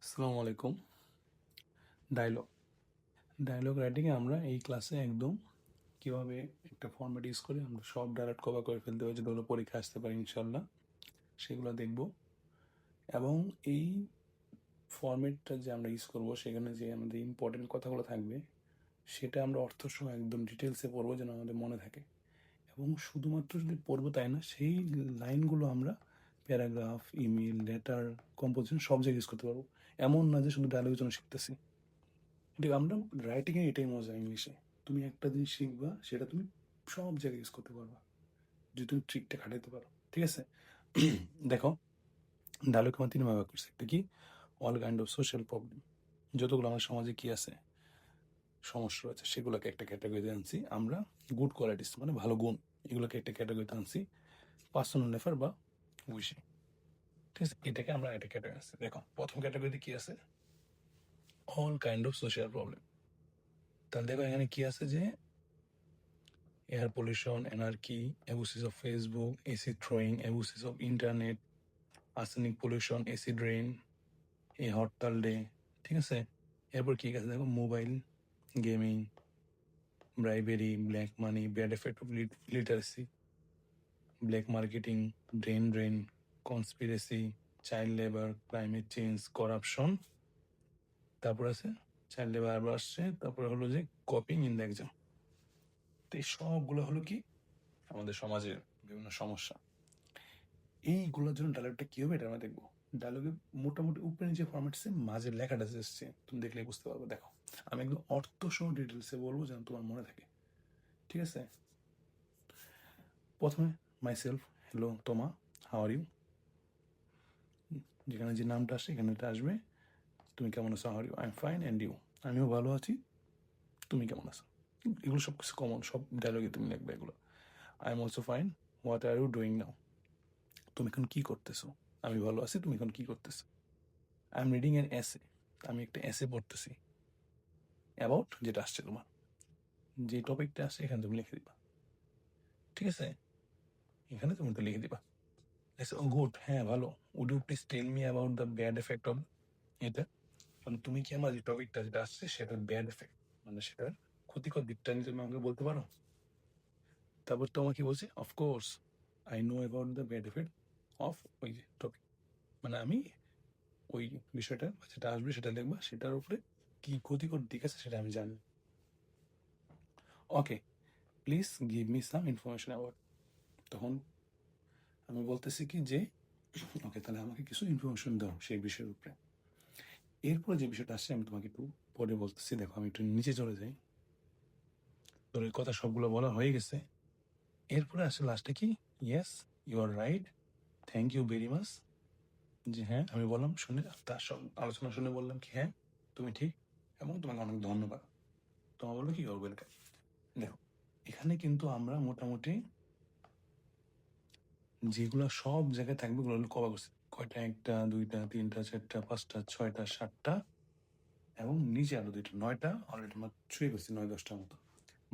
আসসালামু আলাইকুম। Dialogue dialogue রাইটিংয়ে আমরা এই ক্লাসে একদম কীভাবে একটা ফরম্যাট ইউজ করে আমরা সব ডায়লগ কভার করে ফেলতে পারি, যেগুলো পরীক্ষা আসতে পারে ইনশাল্লাহ, সেগুলো দেখব। এবং এই ফরম্যাটটা যে আমরা ইউজ করব, সেখানে যে আমাদের ইম্পর্টেন্ট কথাগুলো থাকবে সেটা আমরা অর্থসহ একদম ডিটেলসে পড়বো, যেন আমাদের মনে থাকে। এবং শুধুমাত্র যদি পড়বো তাই না, সেই লাইনগুলো আমরা প্যারাগ্রাফ, ইমেল, লেটার, কম্পোজিশন সব জায়গায় ইউজ করতে পারবো। এমন না যে শুধু ডায়লগের জন্য শিখতেছি। এটা আমরা রাইটিংয়ে এটাই মজা ইংলিশে। তুমি একটা জিনিস শিখবা, সেটা তুমি সব জায়গায় ইউজ করতে পারবা যদি তুমি ট্রিকটা খাটাইতে পারো। ঠিক আছে? দেখো, ডায়লগ আমার তিন ভাগ করছে। একটা কি, all kind of social problem, যতগুলো আমার সমাজে কি আছে, সমস্যা আছে, সেগুলোকে একটা ক্যাটাগরিতে আনছি আমরা। গুড কোয়ালিটিস মানে ভালো গুণ, এগুলোকে একটা ক্যাটাগরিতে আনছি। পার্সোনাল লেফার বা উইশিং। ঠিক আছে, এটাকে আমরা একটা ক্যাটাগরি আনছি। দেখো, প্রথম ক্যাটাগরিতে কি আছে, all kind of social problem. তাহলে দেখো এখানে কি আছে, যে air pollution, anarchy, abuses of Facebook, acid throwing, abuses of internet, arsenic pollution, acid rain, a hartal day. ঠিক আছে, এরপর কি আছে দেখো, mobile gaming, bribery, black money, bad effect of literacy, black marketing, brain drain, conspiracy, child labour, climate change, corruption. তারপর আছে child labour, আবার আসছে। তারপরে হলো যে কপিং ইন দ্য এক্সাম। তো এই সবগুলো হলো কি আমাদের সমাজের বিভিন্ন সমস্যা। এইগুলোর জন্য ডায়লগটা কী হবে এটা আমরা দেখবো। ডায়লগে মোটামুটি উপরে নিচে ফরম্যাটসে মাঝে লেখাটা এসছে, তুমি দেখলে বুঝতে পারবে। দেখো, আমি একদম অর্থসহ ডিটেলসে বলবো যেন তোমার মনে থাকে। ঠিক আছে, প্রথমে মাই সেলফ, হ্যালো তোমা, হাউ আর ইউ। যেখানে যে নামটা আসে এখানে এটা আসবে, তুমি কেমন আছো, how are you, I am fine and you, আমিও ভালো আছি, তুমি কেমন আছো। এগুলো সব কিছু কমন, সব ডায়লগে তুমি লিখবে এগুলো। I am also fine, what are you doing now, তুমি এখন কী করতেছো। আমি ভালো আছি, তুমি এখন কী করতেছো। আই এম রিডিং এন এসে, আমি একটা এসে পড়তেছি। অ্যাবাউট, যেটা আসছে তোমার, যে টপিকটা আসছে এখানে তুমি লিখে দিবা। ঠিক আছে, এখানে তুমি তো লিখে দিবা। গুড, হ্যাঁ ভালো। Would you please tell me about the bad effect of এটা। মানে তুমি কি আমার যে টপিকটা যেটা আসছে সেটার ব্যাড এফেক্ট, মানে সেটার ক্ষতিকর দিকটা নিয়ে তুমি আমাকে বলতে পারো। তারপর তো আমাকে বলছে, of course I know about the bad effect of ওই টপিক, মানে আমি ওই বিষয়টা যেটা আসবে সেটা লিখবা, সেটার উপরে কি ক্ষতিকর দিক আছে সেটা আমি জানি। Okay, please give me some information about. তখন আমি বলতেছি কি যে, ওকে তাহলে আমাকে কিছু ইনফরমেশন দাও সেই বিষয়ের উপরে। এরপরে যে বিষয়টা আসছে আমি তোমাকে একটু পরে বলতেছি। দেখো, আমি একটু নিচে চলে যাই। তোর এই কথা সবগুলো বলা হয়ে গেছে। এরপরে আসে লাস্টে কি, yes you are right, thank you very much. যে হ্যাঁ, আমি বললাম শুনে, তার সব আলোচনা শুনে বললাম কি হ্যাঁ তুমি ঠিক, এবং তোমাকে অনেক ধন্যবাদ। তোমার বললো কি, ইউর ওয়েলকাম। দেখো, এখানে কিন্তু আমরা মোটামুটি যেগুলো সব জায়গায় থাকবে ওগুলো কভার করছি। কয়টা, একটা, দুইটা, তিনটা, চারটা, পাঁচটা, ছয়টা, সাতটা, এবং নিচে আরো দুইটা, নয়টা অলরেডি আমরা ছুঁয়ে গেছি, 9-10টার মতো।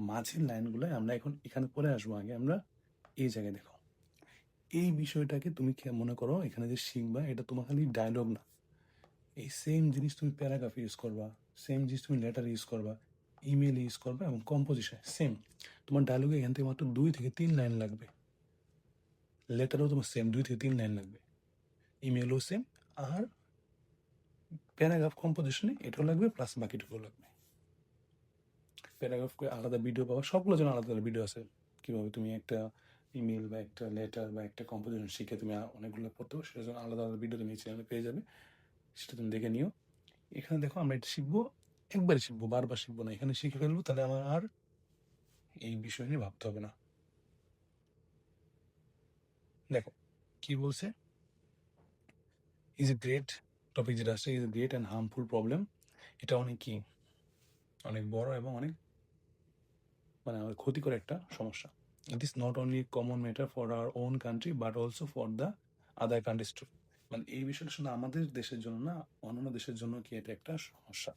মাঝের লাইনগুলো আমরা এখন এখানে পরে আসবো। আগে আমরা এই জায়গায় দেখো, এই বিষয়টাকে তুমি মনে করো এখানে যে শিখবা, এটা তোমার খালি ডায়লগ না, এই সেম জিনিস তুমি প্যারাগ্রাফ ইউজ করবা, সেম জিনিস তুমি লেটার ইউজ করবা, ইমেল ইউজ করবা, এবং কম্পোজিশন সেম। তোমার ডায়লগে এখান থেকে মাত্র 2 থেকে 3 লাইন লাগবে, লেটারও তোমার সেম 2 থেকে 3 লাইন লাগবে, ইমেলও সেম, আর প্যারাগ্রাফ কম্পোজিশনে এটাও লাগবে, প্লাস বাকিটুকুও লাগবে। প্যারাগ্রাফ করে আলাদা ভিডিও পাওয়া, সবগুলো যেন আলাদা আলাদা ভিডিও আছে, কীভাবে তুমি একটা ইমেল বা একটা লেটার বা একটা কম্পোজিশন শিখে তুমি অনেকগুলো পড়তে পারো, সেটার জন্য আলাদা আলাদা ভিডিও তুমি চ্যানেলে পেয়ে যাবে, সেটা তুমি দেখে নিও। এখানে দেখো, আমরা এটা শিখবো, একবারে শিখবো, বারবার শিখবো না। এখানে শিখে ফেলবো, তাহলে আমার আর এই বিষয় নিয়ে ভাবতে হবে না। দেখো কি বলছে, ইজ এ গ্রেট টপিক, যেটা আসছে is a great and harmful problem. এটা অনেক কি, অনেক বড় এবং অনেক মানে আমাদের ক্ষতিকর একটা সমস্যা। It is not only common matter for our own country but also for the other countries too. মানে এই বিষয়টা শুধু আমাদের দেশের জন্য না, অন্যান্য দেশের জন্য কি এটা একটা সমস্যা।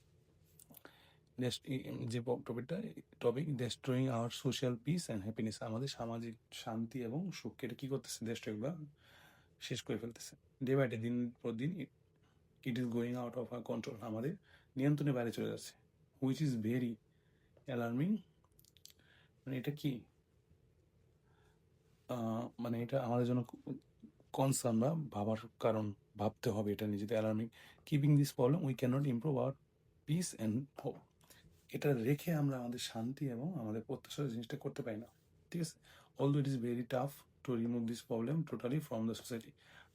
যে topic destroying hour social peace and happiness, আমাদের সামাজিক শান্তি এবং সুখকে এটা কী করতেছে, ডেস্ট্রয় বা শেষ করে ফেলতেছে। ডে বাই ডে, দিন পর দিন it is going out of our control, আমাদের নিয়ন্ত্রণের বাইরে চলে যাচ্ছে, হুইচ ইজ ভেরি অ্যালার্মিং। মানে এটা কি মানে এটা আমাদের জন্য কনসার্ন বা ভাবার কারণ, ভাবতে হবে এটা নিজেদের। Alarming, keeping this problem we can not improve hour piece and hope. এটা রেখে আমরা আমাদের শান্তি এবং আমাদের প্রত্যাশার জিনিসটা করতে পারি না, ঠিক আছে। Although it is very tough to remove this problem totally from the society,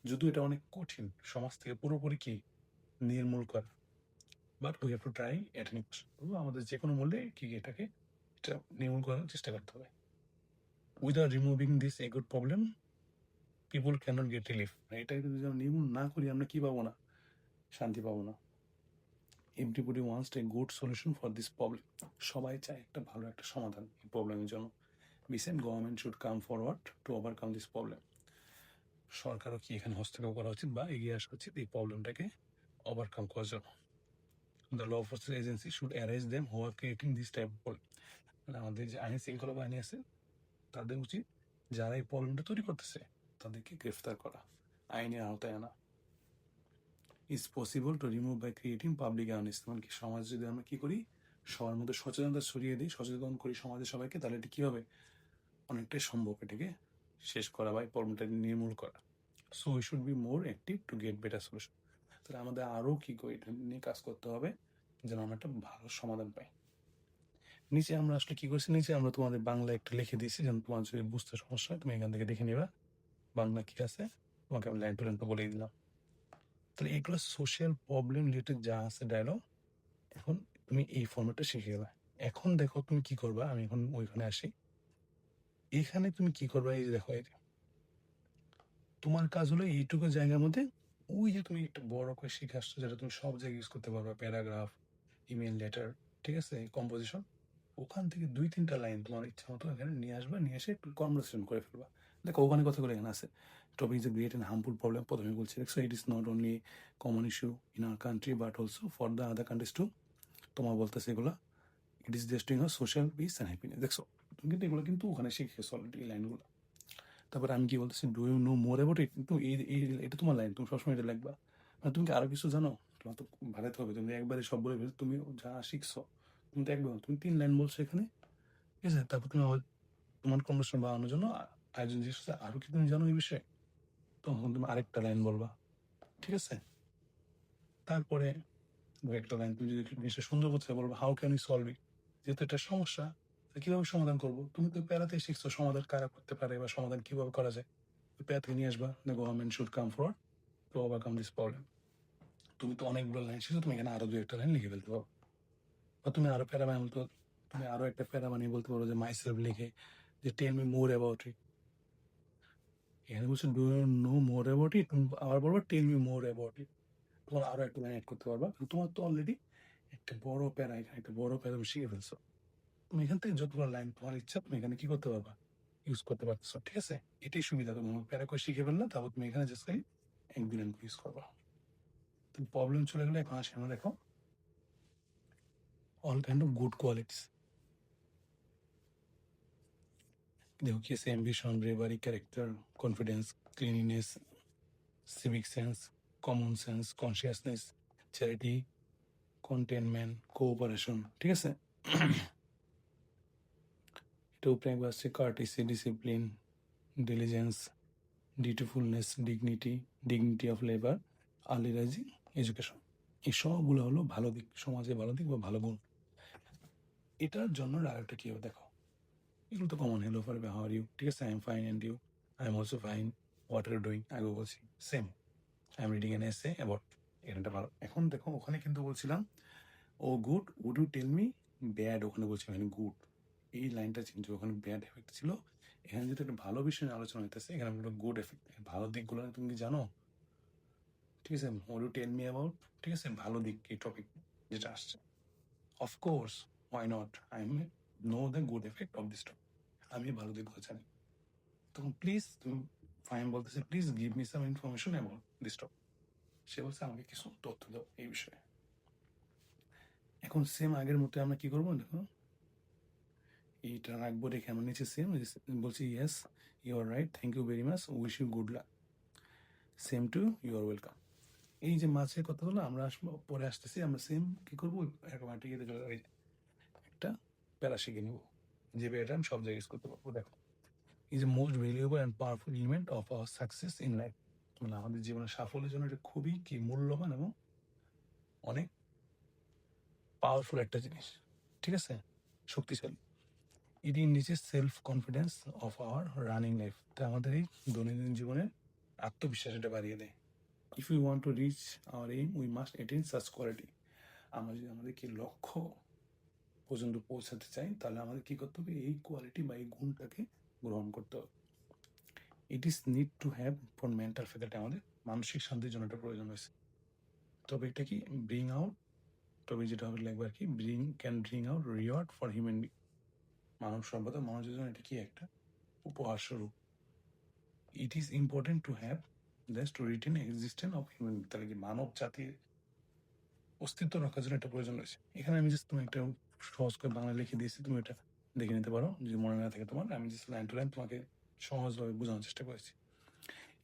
যদিও এটা অনেক কঠিন সমাজ থেকে পুরোপুরি কি নির্মূল করা, but we have to try at any cost. আমাদের যে কোনো মূল্যে কি এটা নির্মূল করার চেষ্টা করতে হবে। Without removing this a good problem people cannot get relief. এটা যদি আমরা নির্মূল না করি আমরা কি পাবো না, শান্তি পাবো না। Everybody wants a good solution for this problem, সবাই চায় একটা ভালো একটা সমাধান এই প্রবলেমের জন্য। We said government should come forward to overcome this problem. সরকারও কি এখানে হস্তক্ষেপ করা উচিত বা এগিয়ে আসা উচিত এই প্রবলেমটাকে ওভারকাম করার জন্য। The law enforcement agency should arrest them who are creating this type of problem. মানে আমাদের যে আইন শৃঙ্খলা বাহিনী আছে তাদের উচিত যারা এই প্রবলেমটা তৈরি করতেছে তাদেরকে গ্রেফতার করা, আইনের আওতায় আনা। Is possible to remove by creating public awareness. মানে কি সমাজ যদি আমরা কি করি, সবার মধ্যে সচেতনতা ছড়িয়ে দিই, সচেতন করি সমাজের সবাইকে, তাহলে এটা কী হবে, অনেকটাই সম্ভব এটাকে শেষ করা বা এই প্রবলেমটা নির্মূল করা। So we should be more active to get better solution. তাহলে আমাদের আরও কী করে এটা নিয়ে কাজ করতে হবে যেন আমরা একটা ভালো সমাধান পাই। নিচে আমরা আসলে কী করছি, নিচে আমরা তোমাদের বাংলা একটু লিখে দিয়েছি যেন তোমার যদি বুঝতে সমস্যা হয় তুমি এখান থেকে দেখে নিবা বাংলা কী আছে, তোমাকে আমি লাইন টু লাইন বলেই দিলাম। তাহলে এগুলো সোশ্যাল প্রবলেম রিলেটেড যা আছে ডায়লগ, এখন তুমি এই ফর্মেটটা শিখে গেলে। এখন দেখো তুমি কি করবা, আমি এখন ওইখানে আসি। এখানে তুমি কি করবা, এই যে দেখো এই তোমার কাজ হলো এইটুকু জায়গার মধ্যে ওই যে তুমি একটা বড় করে শিখে আসছো যেটা তুমি সব জায়গায় ইউজ করতে পারবা, প্যারাগ্রাফ, ইমেল, লেটার, ঠিক আছে, কম্পোজিশন, ওখান থেকে 2-3টা লাইন তোমার ইচ্ছা মতো এখানে নিয়ে আসবা, নিয়ে এসে একটু কনভারসেশন করে ফেলবা। দেখো ওখানে কথাগুলো এখানে আছে। Topic is a great and harmful problem, প্রথমে বলছি দেখছো it is not only common issue in our country but also for the other countries too. তোমার বলতেছে এগুলো it is destroying social peace and happiness. দেখছো তুমি কিন্তু এগুলো কিন্তু ওখানে শিখেছো অলরেডি এই লাইনগুলো। তারপরে আমি কি বলতেছি, do you know more about it, কিন্তু এটা তোমার লাইন, তুমি সবসময় এটা লিখবা। মানে তুমি কি আরো কিছু জানো, তোমার তো ভালোতে হবে, তুমি একবারে সব বলে ফেলছো, তুমি যা শিখছো তুমি তো একবার, তুমি 3 লাইন বলছো এখানে, ঠিক আছে। তারপর তুমি তোমার কনভারসেশন বাড়ানোর জন্য আয়োজন জিজ্ঞেস করছে আরো কি তুমি জানো এই বিষয়ে, তখন তুমি আরেকটা লাইন বলবা, ঠিক আছে। তারপরে একটা লাইন তুমি যদি জিনিসটা সুন্দর করতে বলবো, how can you solve it, যেহেতু এটা সমস্যা কিভাবে সমাধান করবো, তুমি তো প্যারাতে শিখছো সমাধান কারা করতে পারে বা সমাধান কিভাবে করা যায়, প্যারা থেকে নিয়ে আসবা। The government should come forward to overcome this problem. তুমি তো অনেকগুলো লাইন শিখছো, তুমি এখানে আরো 2-1টা লাইন লিখে ফেলতে পারো, বা তুমি আরো প্যারা বানিয়ে বলতে, তুমি আরো একটা প্যারা বানিয়ে বলতে পারো যে মাই সেলফ লিখে যে tell me more about it. এখানে বলছো do you know more about it, তুমি আবার বলবো টেল মি মোর অ্যাবাউট ইট, তোমার আরো একটা লাইন অ্যাড করতে পারবা। তোমার তো অলরেডি একটা বড় প্যারা, এখানে একটা বড় প্যারা তুমি শিখে ফেলছো। তুমি এখান থেকে যতগুলো লাইন তোমার ইচ্ছা তুমি এখানে কি করতে পারবা, ইউজ করতে পারছো, ঠিক আছে। এটাই সুবিধা, তুমি প্যারা করে শিখে ফেললে, তারপর তুমি এখানে জাস্ট 1-2 লাইন ইউজ করবা। তুমি প্রবলেম চলে গেলে এখন আসে আমরা দেখো all kind of good qualities. দেখো কি আছে, ambition, bravery, character, confidence, cleanliness, civic sense, common sense, consciousness, charity, contentment, cooperation, ঠিক আছে। এটা উপরে একবার আসছে courtesy, discipline, diligence, dutifulness, dignity of labor, early rising, education। এই সবগুলো হলো ভালো দিক, সমাজে ভালো দিক বা ভালো গুণ। এটার জন্য আরেকটা কি হবে দেখো, এগুলো তো কমন, hello for how are you, ঠিক আছে, I am fine and you, I am also fine, what are you doing, আগে বলছি same, I am reading an essay about, এখানটা ভালো। এখন দেখো ওখানে কিন্তু বলছিলাম oh good, would you tell me bad, ওখানে বলছি এখানে গুড, এই লাইনটা চেঞ্জ, ওখানে ব্যাড এফেক্ট ছিল, এখানে যেহেতু একটা ভালো বিষয় নিয়ে আলোচনা হইতেছে এখানে আমরা গুড এফেক্ট, ভালো দিকগুলো তুমি কি জানো, ঠিক আছে, would you tell me about, ঠিক আছে, ভালো দিক এই টপিক যেটা আসছে, of course why not, I know the good effect of this topic, আমি ভালো দিকগুলো জানি। তখন প্লিজ তুমি, ফাইন বলতেছে please give me some information about this topic, সে বলছে আমাকে কিছু তথ্য দাও এই বিষয়ে। এখন সেম আগের মতো আমরা কি করবো দেখো, এইটা রাখবো, রেখে আমার নিচে সেম বলছি yes you are right, thank you very much, wish you good luck, same to you are welcome. এই যে মাছের কথাগুলো আমরা আসবো পরে আসতেছি, আমরা সেম কি করবো অ্যাক্রোব্যাটিক একটা প্যারা শিখে নিব, যে প্যারাটা আমি সব জায়গায় ইউজ করতে পারবো। দেখো, is a most valuable and powerful element of our success in life. মানে আমাদের জীবনের সাফল্যের জন্য এটা খুবই কি মূল্যবান এবং অনেক পাওয়ারফুল একটা জিনিস, ঠিক আছে, শক্তিশালী। It induces self confidence of our running life, তা আমাদের এই দৈনন্দিন জীবনে আত্মবিশ্বাস এটা বাড়িয়ে দেয়। If you want to reach our aim we must attain such quality. আমরা যদি আমাদের কি লক্ষ্য পর্যন্ত পৌঁছাতে চাই, তাহলে আমাদের কি করতে হবে, এই কোয়ালিটি বা এই গুণটাকে গ্রহণ করতে হবে। It is need to have for mental faculty, আমাদের মানসিক শান্তির জন্য এটা প্রয়োজন হয়েছে। তবে এটা কি ব্রিং আউট, তবে যেটা হবে লাগবে আর কি, can bring out reward for human being, মানব সভ্যতা মানুষের জন্য এটা কি একটা উপহার স্বরূপ। It is important to have just to retain existence of human being, তাহলে কি মানব জাতির অস্তিত্ব রক্ষার জন্য এটা প্রয়োজন রয়েছে। এখানে আমি জাস্ট তুমি একটা সহজ করে বাংলা লিখে দিয়েছি, তুমি এটা দেখে নিতে পারো যদি মনে না থাকে তোমার। আমি জাস্ট লাইন টু লাইন তোমাকে সহজভাবে বোঝানোর চেষ্টা করেছি।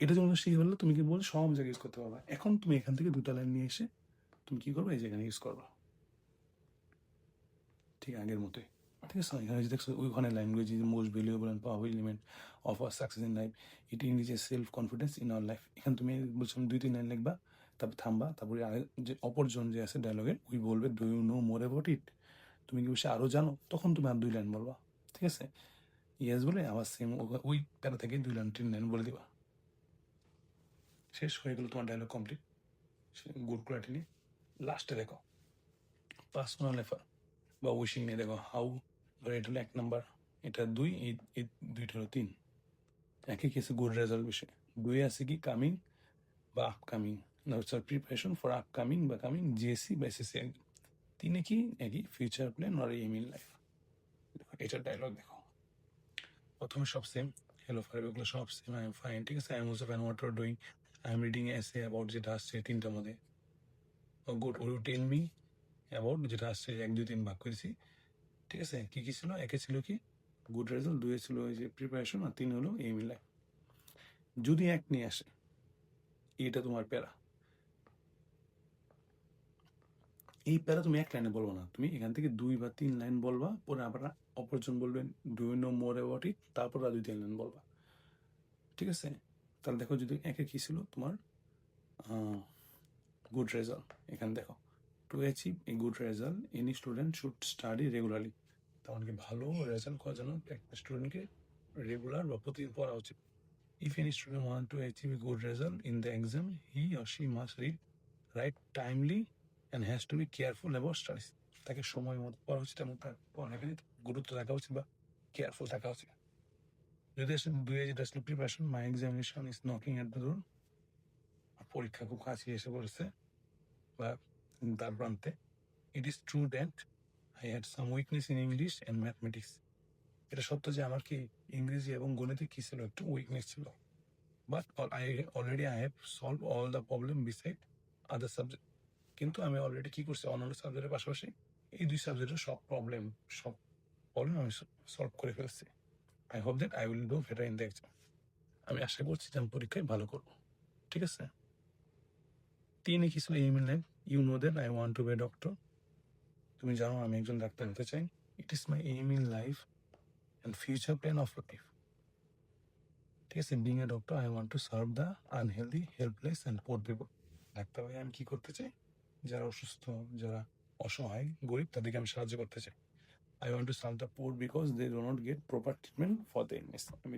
এটা যখন শিখে ফেললে তুমি কি বল সব জায়গায় ইউজ করতে পারবা। এখন তুমি এখান থেকে দুটা লাইন নিয়ে এসে তুমি কি করবে, এই জায়গায় ইউজ করবা, ঠিক আগের মতোই। ঠিক আছে, এখানে যে দেখছো ওইখানে language is most valuable and powerful element of our success in life, it indicates self confidence in our life. এখানে তুমি বলছিলাম 2-3 লাইন লিখবা, তারপর থামবা, তারপরে আগে যে অপরজন যে আছে ডায়লগে ওই বলবে do you know more about it, তুমি কি বসে আরও জানো, তখন তুমি আর 2 লাইন বলবা। ঠিক আছে, ইয়েস বলে আবার সেম ওই প্যারা থেকে 2 লাইন 3 লাইন বলে দিবা, শেষ হয়ে গেলো তোমার ডায়লগ কমপ্লিট। গুড কোয়ালিটি নিয়ে লাস্টে দেখো পার্সোনাল এফার বা উইশিং নিয়ে দেখো হাউ, ধরো এটা হলো 1 নাম্বার, এটা 2, এই দুইটা হলো 3, একই কেসে গুড রেজাল্ট বিষয়। 2 আছে কি কামিং বা আপকামিং, প্রিপারেশন ফর আপকামিং বা কামিং জিএসসি বা এসএসসি। 3 কি একই ফিউচার প্ল্যান আর এম ইন লাইফ। এটার ডায়লগ দেখো, প্রথমে সব সেম, হ্যালো ফাইভ এগুলো সব সেম, আই এম ফাইন। ঠিক আছে, I am also fine, what are doing, I am reading essay about, যেটা আসছে 3টার মধ্যে। Good, will you tell me about, যেটা আসছে 1, 2, 3 ভাগ করেছি। ঠিক আছে, কি কি ছিল, একে ছিল কি গুড রেজাল্ট, 2 ছিল ওই যে প্রিপারেশন, আর 3 হলো এম ইন লাইফ। যদি 1 নিয়ে আসে, এটা তোমার প্যারা, এই প্যারা তুমি 1 লাইনে বলবো না, তুমি এখান থেকে 2 বা 3 লাইন বলবা, পরে আবার অপরজন বলবেন do you know more about it, তারপর আর 2-3 লাইন বলবা। ঠিক আছে, তাহলে দেখো যদি একে কি ছিল তোমার গুড রেজাল্ট, এখানে দেখো to achieve a good result any student should study regularly, তেমন কি ভালো রেজাল্ট করার জন্য একটা স্টুডেন্টকে রেগুলার বা প্রতিদিন পড়া উচিত। If any student want to achieve a good result in the exam he or she must read, right timely and has to be careful about studies, তাকে সময় মতো পড়া উচিত এবং তার পড়ালেখায় গুরুত্ব থাকা উচিত বা কেয়ারফুল থাকা উচিত। যদি আসলে 2 যেটা আসলে preparation, my examination is knocking at the door, পরীক্ষা খুব কাছে এসে পড়েছে বা তার প্রান্তে। It is true that I had some weakness in English and mathematics, এটা সত্য যে আমার কি ইংরেজি এবং গণিতে কি ছিল, একটু উইকনেস ছিল, but I already I have solve all the problem beside other subject, কিন্তু আমি অলরেডি কি করছি অন্যান্য সাবজেক্টের পাশাপাশি এই 2 সাবজেক্টের সব প্রবলেম আমি সলভ করে ফেলছি। I hope that I will do better in the exam, আমি আশা করছি যে আমি পরীক্ষায় ভালো করবো। ঠিক আছে, 3 কি ছিল aim in life, you know that I want to be a doctor, তুমি জানো আমি একজন ডাক্তার হতে চাই। It is my aim in life and future plan of life. ঠিক আছে, being a doctor I want to serve the unhealthy helpless and poor people, ডাক্তার হয়ে আমি কি করতে চাই, যারা অসুস্থ, যারা অসহায় গরিব, তাদেরকে আমি সাহায্য করতে চাই। I want to serve the poor because they do not get proper treatment for the illness, আমি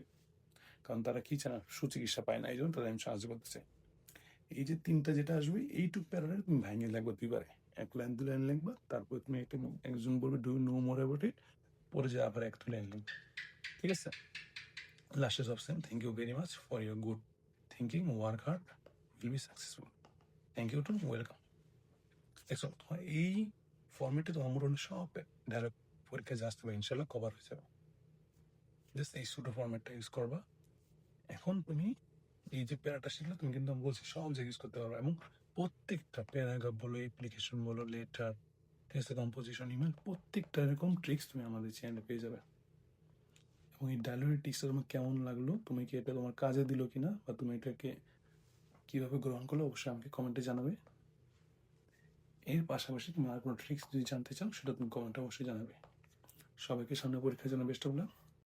কারণ তারা কি চায় না, সুচিকিৎসা পায় না, এই জন্য তাদের আমি সাহায্য করতে চাই। এই যে 3টা যেটা আসবে এইটুক প্যারাটা তুমি ভাঙিয়ে লাগবে 2 বারে, 1 লাইন 2 লাইন লিখবা, তারপর তুমি একটা একজন বলবে do know more about it, পরে যে আবার 1-2 লাইন লিখবে। ঠিক আছে, লাস্টে সব same, thank you very much for your good thinking, work hard, will be successful, thank you to welcome. দেখো তোমার এই ফর্মেটে তোমার মোটামুটি সব ডায়লগ পরীক্ষায় যা আসতে পারে ইনশাল্লাহ কভার হয়ে যাবে। জাস্ট এই ছোটো ফর্মেটটা ইউজ করবা। এখন তুমি এই যে প্যারাটা শিখলে তুমি কিন্তু আমি বলছি সব জায়গায় ইউজ করতে পারবে, এবং প্রত্যেকটা প্যারাগ্রাফ বলো, অ্যাপ্লিকেশন বলো, লেটার, ঠিক আছে, কম্পোজিশন, ইমেল, প্রত্যেকটা এরকম ট্রিক্স তুমি আমাদের চ্যানেলে পেয়ে যাবে। এবং এই ডায়লগের ট্রিক্সটা তোমার কেমন লাগলো, তুমি কি এটা তোমার কাজে দিল কিনা, বা তুমি এটাকে কীভাবে গ্রহণ করলে অবশ্যই আমাকে কমেন্টে জানাবে। এর পাশাপাশি তুমি আর কোনো ট্রিক্স যদি জানতে চাও সেটা তুমি কমেন্টে অবশ্যই জানাবে। সবাইকে সামনে পরীক্ষার জন্য বেস্ট অফ লাক।